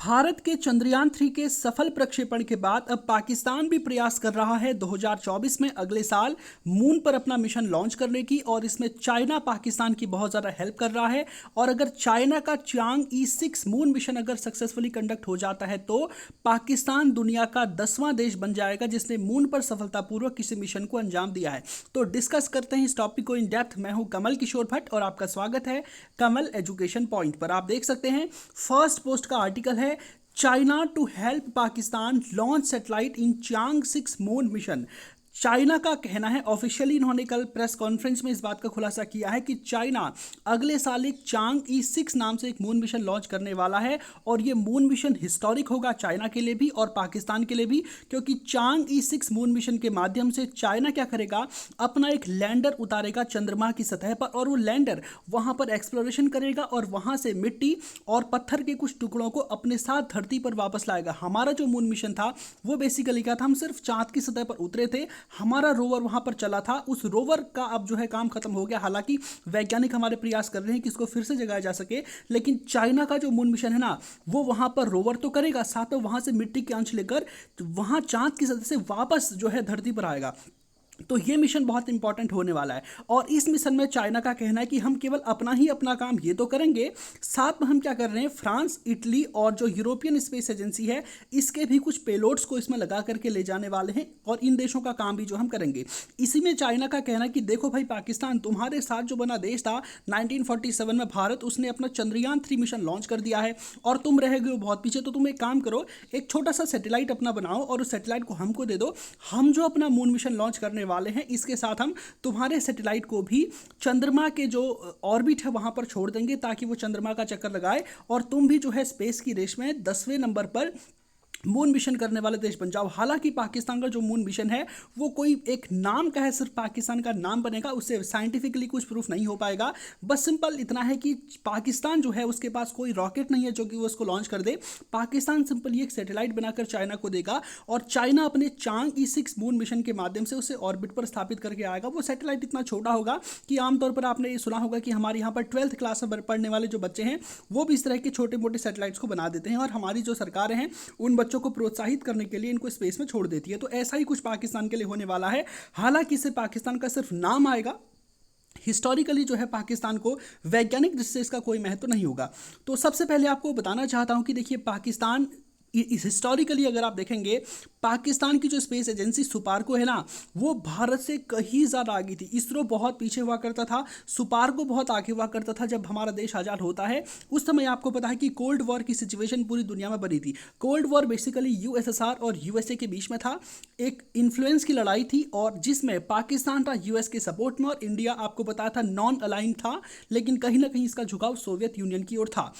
भारत के चंद्रयान-3 के सफल प्रक्षेपण के बाद अब पाकिस्तान भी प्रयास कर रहा है 2024 में अगले साल मून पर अपना मिशन लॉन्च करने की। और इसमें चाइना पाकिस्तान की बहुत ज़्यादा हेल्प कर रहा है। और अगर चाइना का चांग-E6 मून मिशन अगर सक्सेसफुली कंडक्ट हो जाता है तो पाकिस्तान दुनिया का 10वां देश बन जाएगा जिसने मून पर सफलतापूर्वक किसी मिशन को अंजाम दिया है। तो डिस्कस करते हैं इस टॉपिक को इन डेप्थ। मैं हूं कमल किशोर भट्ट और आपका स्वागत है कमल एजुकेशन पॉइंट पर। आप देख सकते हैं फर्स्ट पोस्ट का आर्टिकल है, China to help Pakistan launch satellite in Chang'e six moon mission. China का कहना है, ऑफिशियली इन्होंने कल प्रेस कॉन्फ्रेंस में इस बात का खुलासा किया है कि चाइना अगले साल एक चांग-E6 नाम से एक मून मिशन लॉन्च करने वाला है। और ये मून मिशन हिस्टोरिक होगा चाइना के लिए भी और पाकिस्तान के लिए भी, क्योंकि चांग-E6 मून मिशन के माध्यम से चाइना क्या करेगा, अपना एक लैंडर उतारेगा चंद्रमा की सतह पर और वो लैंडर वहां पर एक्सप्लोरेशन करेगा और वहां से मिट्टी और पत्थर के कुछ टुकड़ों को अपने साथ धरती पर वापस लाएगा। हमारा जो मून मिशन था वो बेसिकली क्या था, हम सिर्फ चांद की सतह पर उतरे थे, हमारा रोवर वहां पर चला था। उस रोवर का अब जो है काम खत्म हो गया। हालांकि वैज्ञानिक हमारे प्रयास कर रहे हैं कि इसको फिर से जगाया जा सके, लेकिन चाइना का जो मून मिशन है ना, वो वहां पर रोवर तो करेगा, साथ में वहां से मिट्टी के अंश लेकर वहां चांद की सतह से वापस जो है धरती पर आएगा। तो ये मिशन बहुत इंपॉर्टेंट होने वाला है। और इस मिशन में चाइना का कहना है कि हम केवल अपना काम ये तो करेंगे, साथ में हम क्या कर रहे हैं, फ्रांस, इटली और जो यूरोपियन स्पेस एजेंसी है इसके भी कुछ पेलोड्स को इसमें लगा करके ले जाने वाले हैं और इन देशों का काम भी जो हम करेंगे। इसी में चाइना का कहना है कि देखो भाई पाकिस्तान, तुम्हारे साथ जो बना देश था 1947 में भारत, उसने अपना चंद्रयान-3 मिशन लॉन्च कर दिया है और तुम रह गए हो बहुत पीछे। तो तुम एक काम करो, एक छोटा सा सैटेलाइट अपना बनाओ और उस सैटेलाइट को हमको दे दो। हम जो अपना मून मिशन लॉन्च करने वाले हैं इसके साथ हम तुम्हारे सैटेलाइट को भी चंद्रमा के जो ऑर्बिट है वहां पर छोड़ देंगे ताकि वो चंद्रमा का चक्कर लगाए और तुम भी जो है स्पेस की रेस में 10वें नंबर पर मून मिशन करने वाले देश बन जाओ। हालांकि पाकिस्तान का जो मून मिशन है वो कोई एक नाम का है, सिर्फ पाकिस्तान का नाम बनेगा, उससे साइंटिफिकली कुछ प्रूफ नहीं हो पाएगा। बस सिंपल इतना है कि पाकिस्तान जो है उसके पास कोई रॉकेट नहीं है जो कि वो उसको लॉन्च कर दे। पाकिस्तान सिंपली एक सैटेलाइट बनाकर चाइना को देगा और चाइना अपने चांग-E6 मून मिशन के माध्यम से उसे ऑर्बिट पर स्थापित करके आएगा। वो सैटेलाइट इतना छोटा होगा कि आमतौर पर आपने ये सुना होगा कि हमारे यहाँ पर 12th क्लास में पढ़ने वाले जो बच्चे हैं वो भी इस तरह के छोटे मोटे सैटेलाइट्स को बना देते हैं और हमारी जो सरकारें हैं उन बच्चों को प्रोत्साहित करने के लिए इनको स्पेस में छोड़ देती है। तो ऐसा ही कुछ पाकिस्तान के लिए होने वाला है। हालांकि इससे पाकिस्तान का सिर्फ नाम आएगा, हिस्टोरिकली जो है पाकिस्तान को वैज्ञानिक दृष्टि से इसका कोई महत्व नहीं होगा। तो सबसे पहले आपको बताना चाहता हूं कि देखिए पाकिस्तान हिस्टोरिकली अगर आप देखेंगे, पाकिस्तान की जो स्पेस एजेंसी सुपार्को है ना, वो भारत से कहीं ज़्यादा आगे थी। इसरो बहुत पीछे हुआ करता था, सुपार्को बहुत आगे हुआ करता था। जब हमारा देश आज़ाद होता है उस समय आपको पता है कि कोल्ड वॉर की सिचुएशन पूरी दुनिया में बनी थी। कोल्ड वॉर बेसिकली यूएसएसआर और यूएसए के बीच में था, एक इन्फ्लुएंस की लड़ाई थी और जिसमें पाकिस्तान था यूएस के सपोर्ट में और इंडिया आपको बताया था नॉन अलाइन था, लेकिन कहीं ना कहीं इसका झुकाव सोवियत यूनियन की ओर था।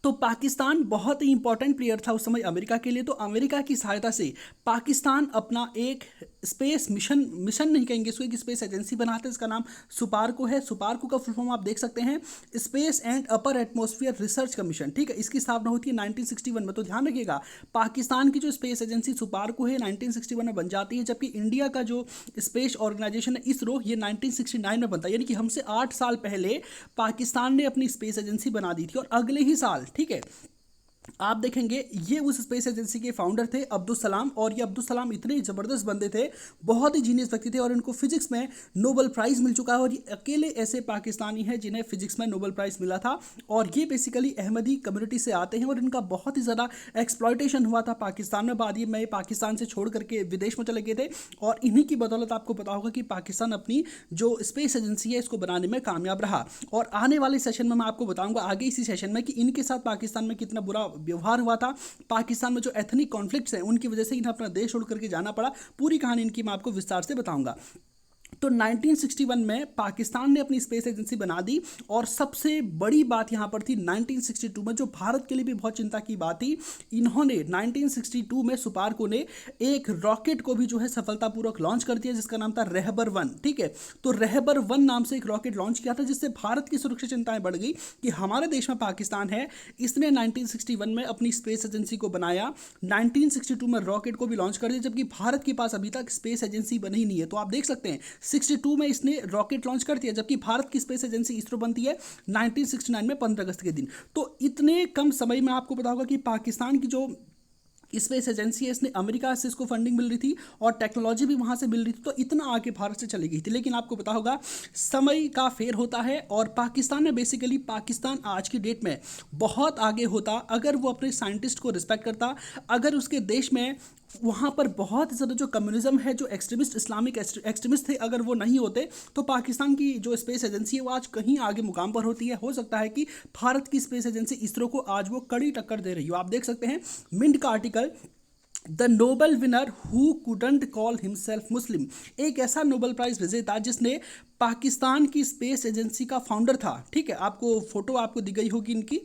तो पाकिस्तान बहुत ही इंपॉर्टेंट प्लेयर था उस समय अमेरिका के लिए। तो अमेरिका की सहायता से पाकिस्तान अपना एक स्पेस मिशन नहीं कहेंगे इसको, एक स्पेस एजेंसी बनाते हैं, इसका नाम सुपार्को है। सुपार्को का फुल फॉर्म आप देख सकते हैं, space and upper atmosphere research commission. ठीक है, इसकी स्थापना होती है 1961 में। तो ध्यान रखिएगा, पाकिस्तान की जो स्पेस एजेंसी सुपार्को है 1961 में बन जाती है, जबकि इंडिया का जो स्पेस ऑर्गेनाइजेशन है इसरो, ये 1969 में बनता है। यानी कि हमसे 8 साल पहले पाकिस्तान ने अपनी स्पेस एजेंसी बना दी थी। और अगले ही साल, ठीक है, आप देखेंगे ये उस स्पेस एजेंसी के फाउंडर थे अब्दुल सलाम। और ये अब्दुल सलाम इतने ज़बरदस्त बंदे थे, बहुत ही जीनियस व्यक्ति थे और इनको फिजिक्स में नोबेल प्राइज़ मिल चुका है। और ये अकेले ऐसे पाकिस्तानी हैं जिन्हें फिजिक्स में नोबेल प्राइज़ मिला था। और ये बेसिकली अहमदी कम्युनिटी से आते हैं और इनका बहुत ही ज़्यादा एक्सप्लॉयटेशन हुआ था पाकिस्तान में। बाद में पाकिस्तान से छोड़ करके विदेश में चले गए थे और इन्हीं की बदौलत आपको पता होगा कि पाकिस्तान अपनी जो स्पेस एजेंसी है इसको बनाने में कामयाब रहा। और आने वाले सेशन में मैं आपको बताऊंगा आगे इसी सेशन में कि इनके साथ पाकिस्तान में कितना बुरा व्यवहार हुआ था। पाकिस्तान में जो एथनिक कॉन्फ्लिक्ट्स हैं उनकी वजह से इन्हें अपना देश छोड़ करके जाना पड़ा। पूरी कहानी इनकी मैं आपको विस्तार से बताऊंगा। तो 1961 में पाकिस्तान ने अपनी स्पेस एजेंसी बना दी। और सबसे बड़ी बात यहाँ पर थी 1962 में, जो भारत के लिए भी बहुत चिंता की बात थी, इन्होंने 1962 में सुपार्को ने एक रॉकेट को भी जो है सफलतापूर्वक लॉन्च कर दिया जिसका नाम था रहबर-1। ठीक है, तो रहबर-1 नाम से एक रॉकेट लॉन्च किया था जिससे भारत की सुरक्षा चिंताएं बढ़ गई कि हमारे देश में पाकिस्तान है। इसने 1961 में अपनी स्पेस एजेंसी को बनाया, 1962 में रॉकेट को भी लॉन्च कर दिया, जबकि भारत के पास अभी तक स्पेस एजेंसी बनी ही नहीं है। तो आप देख सकते हैं 62 में इसने रॉकेट लॉन्च कर दिया, जबकि भारत की स्पेस एजेंसी इसरो बनती है 1969 में 15 अगस्त के दिन। तो इतने कम समय में आपको पता होगा कि पाकिस्तान की जो स्पेस एजेंसी है इसने अमेरिका से इसको फंडिंग मिल रही थी और टेक्नोलॉजी भी वहाँ से मिल रही थी, तो इतना आगे भारत से चली गई थी। लेकिन आपको पता होगा समय का फेर होता है और पाकिस्तान में बेसिकली पाकिस्तान आज की डेट में बहुत आगे होता अगर वो अपने साइंटिस्ट को रिस्पेक्ट करता, अगर उसके देश में वहाँ पर बहुत ज़्यादा जो कम्युनिज्म है, जो एक्सट्रीमिस्ट इस्लामिक एक्सट्रीमिस्ट थे, अगर वो नहीं होते तो पाकिस्तान की जो स्पेस एजेंसी है वो आज कहीं आगे मुकाम पर होती है। हो सकता है कि भारत की स्पेस एजेंसी इसरो को आज वो कड़ी टक्कर दे रही हो। आप देख सकते हैं मिंट का article, the Nobel winner who couldn't call himself Muslim, एक ऐसा नोबल प्राइज विजेता जिसने पाकिस्तान की स्पेस एजेंसी का फाउंडर था। ठीक है, आपको फोटो आपको दी गई होगी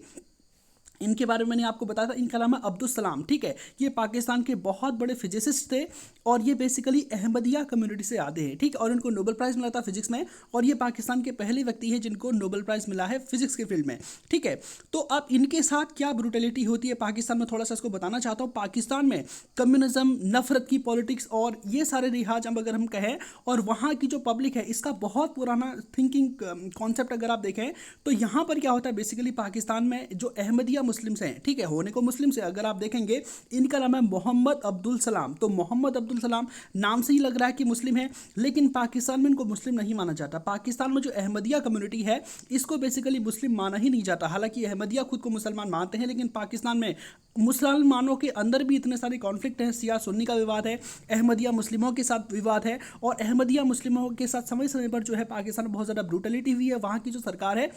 इनके बारे में मैंने आपको बताया था। इनका नाम है अब्दुल सलाम। ठीक है, ये पाकिस्तान के बहुत बड़े फिजिसिस्ट थे और ये बेसिकली अहमदिया कम्युनिटी से आते हैं। ठीक है, और इनको नोबेल प्राइज़ मिला था फिजिक्स में और ये पाकिस्तान के पहले व्यक्ति हैं जिनको नोबेल प्राइज़ मिला है फिजिक्स के फील्ड में। ठीक है, तो अब इनके साथ क्या ब्रूटलिटी होती है पाकिस्तान में, थोड़ा सा इसको बताना चाहता हूँ। पाकिस्तान में कम्युनिज्म, नफरत की पॉलिटिक्स और ये सारे रिवाज अगर हम कहें, और वहाँ की जो पब्लिक है इसका बहुत पुराना थिंकिंग कॉन्सेप्ट अगर आप देखें तो यहाँ पर क्या होता है बेसिकली पाकिस्तान में जो अहमदिया मुस्लिम्स हैं, ठीक है, होने को मुस्लिम से अगर आप देखेंगे, इनका नाम है मोहम्मद अब्दुल सलाम। तो मोहम्मद अब्दुल सलाम नाम से ही लग रहा है कि मुस्लिम है, लेकिन पाकिस्तान में इनको मुस्लिम नहीं माना जाता। पाकिस्तान में जो अहमदिया कम्युनिटी है इसको बेसिकली मुस्लिम माना ही नहीं जाता। हालांकि अहमदिया खुद को मुसलमान मानते हैं, लेकिन पाकिस्तान में मुसलमानों के अंदर भी इतने सारे कॉन्फ्लिक्ट हैं। शिया सुन्नी का विवाद है, अहमदिया मुस्लिमों के साथ विवाद है, और अहमदिया मुस्लिमों के साथ समय समय पर जो है पाकिस्तान में बहुत ज़्यादा ब्रूटलिटी हुई है। वहाँ की जो सरकार है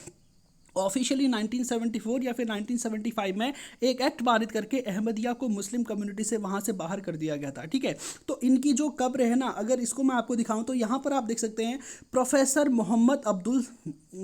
ऑफिशियली 1974 या फिर 1975 में एक एक्ट पारित करके अहमदिया को मुस्लिम कम्युनिटी से वहाँ से बाहर कर दिया गया था। ठीक है, तो इनकी जो कब्र है ना, अगर इसको मैं आपको दिखाऊं तो यहाँ पर आप देख सकते हैं प्रोफेसर मोहम्मद अब्दुल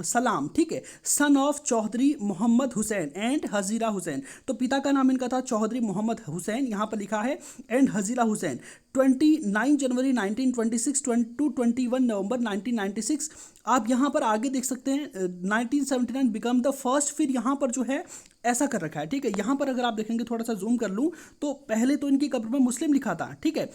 सलाम, ठीक है, son of Chaudhry Mohammad Hussain and Hajira Hussain. तो पिता का नाम इनका था चौधरी मोहम्मद हुसैन, यहाँ पर लिखा है, and Hajira Hussain. 29 January 1926 to 21 November 1996। आप यहाँ पर आगे देख सकते हैं 1979 बिकम द फर्स्ट, फिर यहाँ पर जो है ऐसा कर रखा है। ठीक है, यहाँ पर अगर आप देखेंगे, थोड़ा सा जूम कर लूँ तो पहले तो इनकी कब्र में मुस्लिम लिखा था। ठीक है,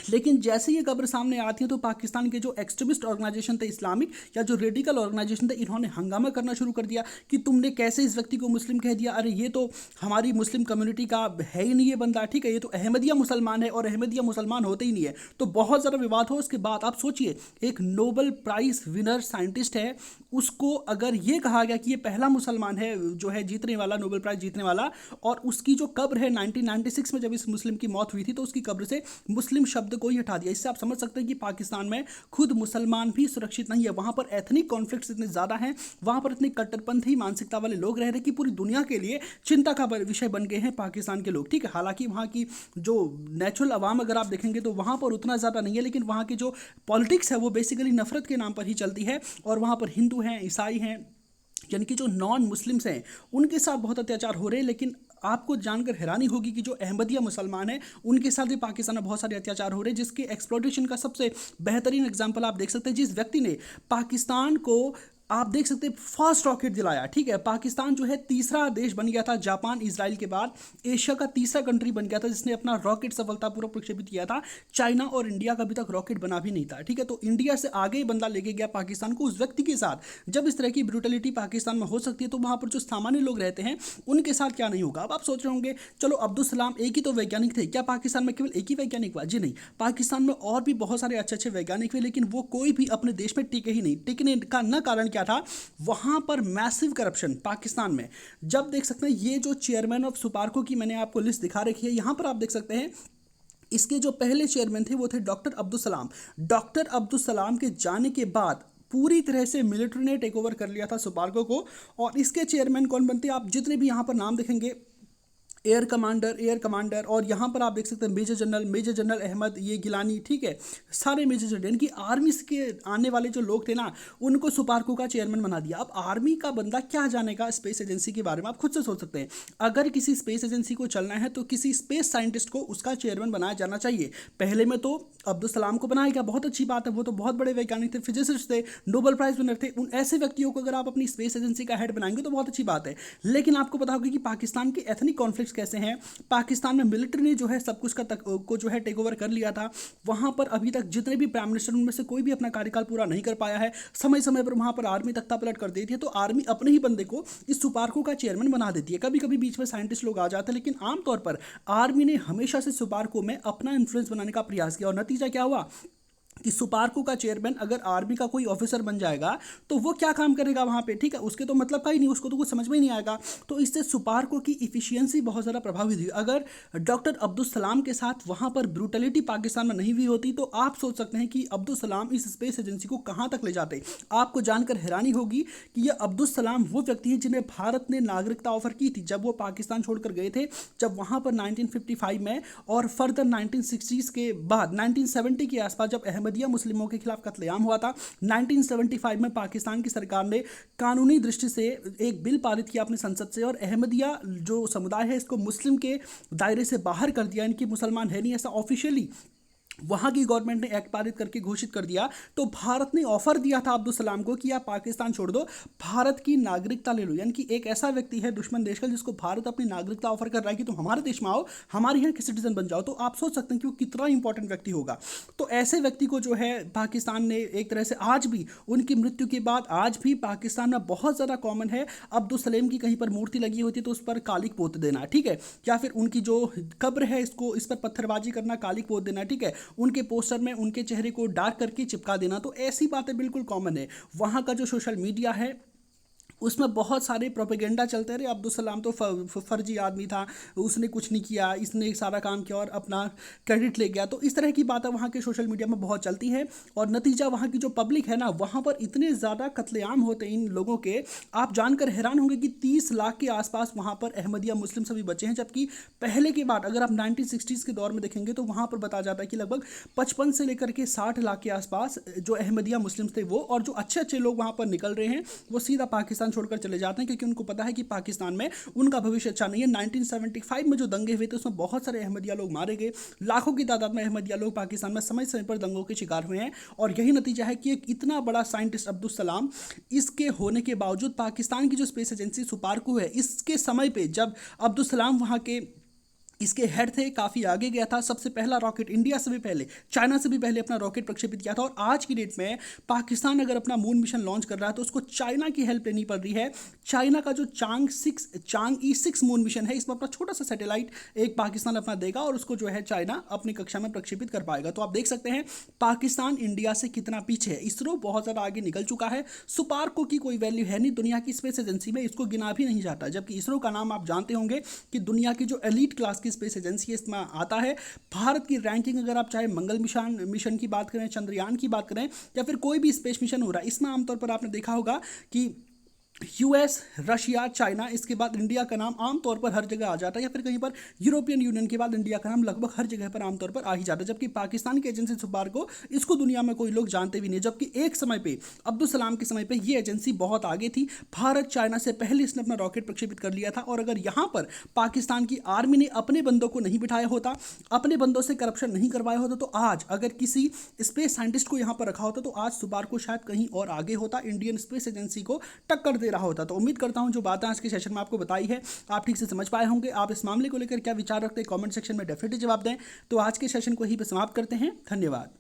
लेकिन जैसे ये खबर सामने आती है तो पाकिस्तान के जो एक्सट्रीमिस्ट ऑर्गेनाइजेशन थे, इस्लामिक या जो रेडिकल ऑर्गेनाइजेशन थे, इन्होंने हंगामा करना शुरू कर दिया कि तुमने कैसे इस व्यक्ति को मुस्लिम कह दिया, अरे ये तो हमारी मुस्लिम कम्युनिटी का है ही नहीं ये बंदा। ठीक है, ये तो अहमदिया मुसलमान है और अहमदिया मुसलमान होते ही नहीं है। तो बहुत ज़्यादा विवाद हो। उसके बाद आप सोचिए, एक नोबेल प्राइज़ विनर साइंटिस्ट है, उसको अगर ये कहा गया कि ये पहला मुसलमान है जो है जीतने वाला, नोबेल प्राइज़ जीतने वाला, और उसकी जो कब्र है 1996 में जब इस मुस्लिम की मौत हुई थी तो उसकी कब्र से मुस्लिम शब्द को ही हटा दिया। इससे आप समझ सकते हैं कि पाकिस्तान में खुद मुसलमान भी सुरक्षित नहीं है। वहां पर एथनिक कॉन्फ्लिक्ट्स इतने ज़्यादा हैं, वहां पर इतनी कट्टरपंथी मानसिकता वाले लोग रह रहे कि पूरी दुनिया के लिए चिंता का विषय बन गए हैं पाकिस्तान के लोग। ठीक है, हालांकि वहाँ की जो नेचुरल आवाम अगर आप देखेंगे तो वहाँ पर उतना ज़्यादा नहीं है, लेकिन वहाँ की जो पॉलिटिक्स है वो बेसिकली नफरत के नाम पर ही चलती है, और वहाँ पर हिंदू हैं, ईसाई हैं, यानी कि जो नॉन मुस्लिम्स हैं उनके साथ बहुत अत्याचार हो रहे हैं। लेकिन आपको जानकर हैरानी होगी कि जो अहमदिया मुसलमान हैं उनके साथ भी पाकिस्तान में बहुत सारे अत्याचार हो रहे हैं, जिसके एक्सप्लॉयटेशन का सबसे बेहतरीन एग्जांपल आप देख सकते हैं। जिस व्यक्ति ने पाकिस्तान को, आप देख सकते हैं, फर्स्ट रॉकेट दिलाया। ठीक है, पाकिस्तान जो है तीसरा देश बन गया था जापान इजराइल के बाद, एशिया का तीसरा कंट्री बन गया था जिसने अपना रॉकेट सफलतापूर्वक प्रक्षेपित किया था। चाइना और इंडिया का अभी तक रॉकेट बना भी नहीं था। ठीक है, तो इंडिया से आगे बंदा लेके गया पाकिस्तान को उस व्यक्ति के साथ। जब इस तरह की ब्रूटलिटी पाकिस्तान में हो सकती है तो वहाँ पर जो सामान्य लोग रहते हैं उनके साथ क्या नहीं होगा। अब आप सोच रहे होंगे चलो अब्दुल सलाम एक ही तो वैज्ञानिक थे, क्या पाकिस्तान में केवल एक ही वैज्ञानिक हुआ? जी नहीं, पाकिस्तान में और भी बहुत सारे अच्छे अच्छे वैज्ञानिक हुए, लेकिन वो कोई भी अपने देश में टिके ही नहीं। टिकने का न कारण क्या था, वहां पर मैसिव करप्शन पाकिस्तान में। जब देख सकते हैं ये जो चेयरमैन ऑफ सुपारको की मैंने आपको लिस्ट दिखा रखी है, यहां पर आप देख सकते हैं इसके जो पहले चेयरमैन थे वो थे डॉक्टर अब्दुल सलाम। डॉक्टर अब्दुल सलाम के जाने के बाद पूरी तरह से मिलिट्री ने टेक ओवर कर लिया था सुपारको को, और इसके चेयरमैन कौन बनते हैं, आप जितने भी यहाँ पर नाम देखेंगे, एयर कमांडर, और यहाँ पर आप देख सकते हैं मेजर जनरल अहमद ये गिलानी। ठीक है, सारे मेजर जनरल, इनकी आर्मी के आने वाले जो लोग थे ना उनको सुपारको का चेयरमैन बना दिया। अब आर्मी का बंदा क्या जानेगा स्पेस एजेंसी के बारे में, आप खुद से सोच सकते हैं। अगर किसी स्पेस एजेंसी को चलना है तो किसी स्पेस साइंटिस्ट को उसका चेयरमैन बनाया जाना चाहिए। पहले में तो अब्दुल सलाम को बनाया गया, बहुत अच्छी बात है, वो तो बहुत बड़े वैज्ञानिक थे, फिजिसिस्ट थे, नोबेल प्राइज विनर थे। उन ऐसे व्यक्तियों को अगर आप अपनी स्पेस एजेंसी का हेड बनाएंगे तो बहुत अच्छी बात है। लेकिन आपको पता होगा कि पाकिस्तान के एथनिक कॉन्फ्लिक्ट पॉलिटिक्स कैसे हैं, पाकिस्तान में मिलिट्री ने जो है सब कुछ को जो है टेक ओवर कर लिया था। वहाँ पर अभी तक जितने भी प्राइम मिनिस्टर उनमें से कोई भी अपना कार्यकाल पूरा नहीं कर पाया है। समय समय पर वहाँ पर आर्मी तख्ता पलट कर देती है, तो आर्मी अपने ही बंदे को इस सुपार्को का चेयरमैन बना देती है। कभी कभी बीच में साइंटिस्ट लोग आ जाते हैं, लेकिन आमतौर पर आर्मी ने हमेशा से सुपार्को में अपना इन्फ्लुएंस बनाने का प्रयास किया। और नतीजा क्या हुआ कि सुपार्को का चेयरमैन अगर आर्मी का कोई ऑफिसर बन जाएगा तो वो क्या काम करेगा वहाँ पे, ठीक है, उसके तो मतलब का ही नहीं, उसको तो कुछ समझ में ही नहीं आएगा। तो इससे सुपार्को की इफिशियंसी बहुत ज़्यादा प्रभावित हुई। अगर डॉक्टर अब्दुल सलाम के साथ वहाँ पर ब्रूटलिटी पाकिस्तान में नहीं हुई होती तो आप सोच सकते हैं कि अब्दुल सलाम इस स्पेस एजेंसी को कहाँ तक ले जाते। आपको जानकर हैरानी होगी कि यह अब्दुल सलाम वो व्यक्ति हैं जिन्हें भारत ने नागरिकता ऑफर की थी जब वो पाकिस्तान छोड़कर गए थे, जब वहाँ पर 1955 में और फर्दर 1960s के बाद 1970 के आसपास जब अहमदिया मुस्लिमों के खिलाफ कत्लेआम हुआ था। 1975 में पाकिस्तान की सरकार ने कानूनी दृष्टि से एक बिल पारित किया अपनी संसद से और अहमदिया जो समुदाय है इसको मुस्लिम के दायरे से बाहर कर दिया, इनकी मुसलमान है नहीं ऐसा ऑफिशियली वहाँ की गवर्नमेंट ने एक्ट पारित करके घोषित कर दिया। तो भारत ने ऑफर दिया था अब्दुल सलाम को कि आप पाकिस्तान छोड़ दो, भारत की नागरिकता ले लो। यानी कि एक ऐसा व्यक्ति है दुश्मन देश का जिसको भारत अपनी नागरिकता ऑफर कर रहा है कि तुम हमारे देश में आओ, हमारे यहाँ के सिटीजन बन जाओ। तो आप सोच सकते हैं कि वो कितना इंपॉर्टेंट व्यक्ति होगा। तो ऐसे व्यक्ति को जो है पाकिस्तान ने एक तरह से आज भी उनकी मृत्यु के बाद आज भी पाकिस्तान में बहुत ज़्यादा कॉमन है, अब्दुल सलेम की कहीं पर मूर्ति लगी होती है तो उस पर कालिक पोत देना, ठीक है, या फिर उनकी जो कब्र है इसको इस पर पत्थरबाजी करना, कालिक पोत देना, ठीक है, उनके पोस्टर में उनके चेहरे को डार्क करके चिपका देना। तो ऐसी बातें बिल्कुल कॉमन है। वहाँ का जो सोशल मीडिया है उसमें बहुत सारे प्रोपेगेंडा चलते रहे, अब्दुल सलाम तो फर्जी आदमी था, उसने कुछ नहीं किया, इसने सारा काम किया और अपना क्रेडिट ले गया। तो इस तरह की बातें वहाँ के सोशल मीडिया में बहुत चलती है और नतीजा वहाँ की जो पब्लिक है ना, वहाँ पर इतने ज़्यादा कत्लेआम होते हैं इन लोगों के, आप जानकर हैरान होंगे कि 30 लाख के आसपास वहाँ पर अहमदिया मुस्लिम सभी बचे हैं। जबकि पहले के बाद अगर आप 1960s के दौर में देखेंगे तो वहाँ पर बताया जाता है कि लगभग 55 से लेकर के 60 लाख के आसपास जो अहमदिया मुस्लिम थे वो, और जो अच्छे अच्छे लोग वहाँ पर निकल रहे हैं वो सीधा पाकिस्तान छोड़कर चले जाते हैं क्योंकि उनको पता है कि पाकिस्तान में उनका भविष्य अच्छा नहीं है। 1975 में जो दंगे हुए थे उसमें बहुत सारे अहमदिया लोग मारे गए, लाखों की तादाद में अहमदिया लोग पाकिस्तान में समय समय पर दंगों के शिकार हुए हैं। और यही नतीजा है कि एक इतना बड़ा साइंटिस्ट अब्दुल सलाम, इसके होने के बावजूद पाकिस्तान की जो स्पेस एजेंसी सुपार्को है, इसके समय पे जब अब्दुल सलाम वहाँ के इसके हेड थे, काफ़ी आगे गया था, सबसे पहला रॉकेट इंडिया से भी पहले, चाइना से भी पहले अपना रॉकेट प्रक्षेपित किया था। और आज की डेट में पाकिस्तान अगर अपना मून मिशन लॉन्च कर रहा है तो उसको चाइना की हेल्प लेनी पड़ रही है। चाइना का जो चांग-E6 मून मिशन है, इसमें अपना छोटा सा सैटेलाइट एक पाकिस्तान अपना देगा और उसको जो है चाइना अपनी कक्षा में प्रक्षेपित कर पाएगा। तो आप देख सकते हैं पाकिस्तान इंडिया से कितना पीछे है। इसरो बहुत ज़्यादा आगे निकल चुका है। सुपार्को की कोई वैल्यू है नहीं दुनिया की स्पेस एजेंसी में, इसको गिना भी नहीं जाता। जबकि इसरो का नाम आप जानते होंगे कि दुनिया की जो एलीट क्लास स्पेस एजेंसी इसमें आता है। भारत की रैंकिंग अगर आप चाहे मंगल मिशन की बात करें, चंद्रयान की बात करें या फिर कोई भी स्पेस मिशन हो रहा है, इसमें आमतौर पर आपने देखा होगा कि यूएस, रशिया, चाइना, इसके बाद इंडिया का नाम आमतौर पर हर जगह आ जाता है, या फिर कहीं पर यूरोपियन यूनियन के बाद इंडिया का नाम लगभग हर जगह पर आमतौर पर आ ही जाता है। जबकि पाकिस्तान की एजेंसी सुपार्को, इसको दुनिया में कोई लोग जानते भी नहीं। जबकि एक समय पे अब्दुल सलाम के समय पे ये एजेंसी बहुत आगे थी। भारत चाइना से पहले इसने अपना रॉकेट प्रक्षेपित कर लिया था। और अगर यहाँ पर पाकिस्तान की आर्मी ने अपने बंदों को नहीं बिठाया होता, अपने बंदों से करप्शन नहीं करवाया होता, तो आज अगर किसी स्पेस साइंटिस्ट को यहाँ पर रखा होता तो आज सुपार्को शायद कहीं और आगे होता, इंडियन स्पेस एजेंसी को टक्कर दे रहा होता। तो उम्मीद करता हूं जो बातें आज के सेशन में आपको बताई है आप ठीक से समझ पाए होंगे। आप इस मामले को लेकर क्या विचार रखते हैं कमेंट सेक्शन में डेफिनेटली जवाब दें। तो आज के सेशन को यहीं पर समाप्त करते हैं। धन्यवाद।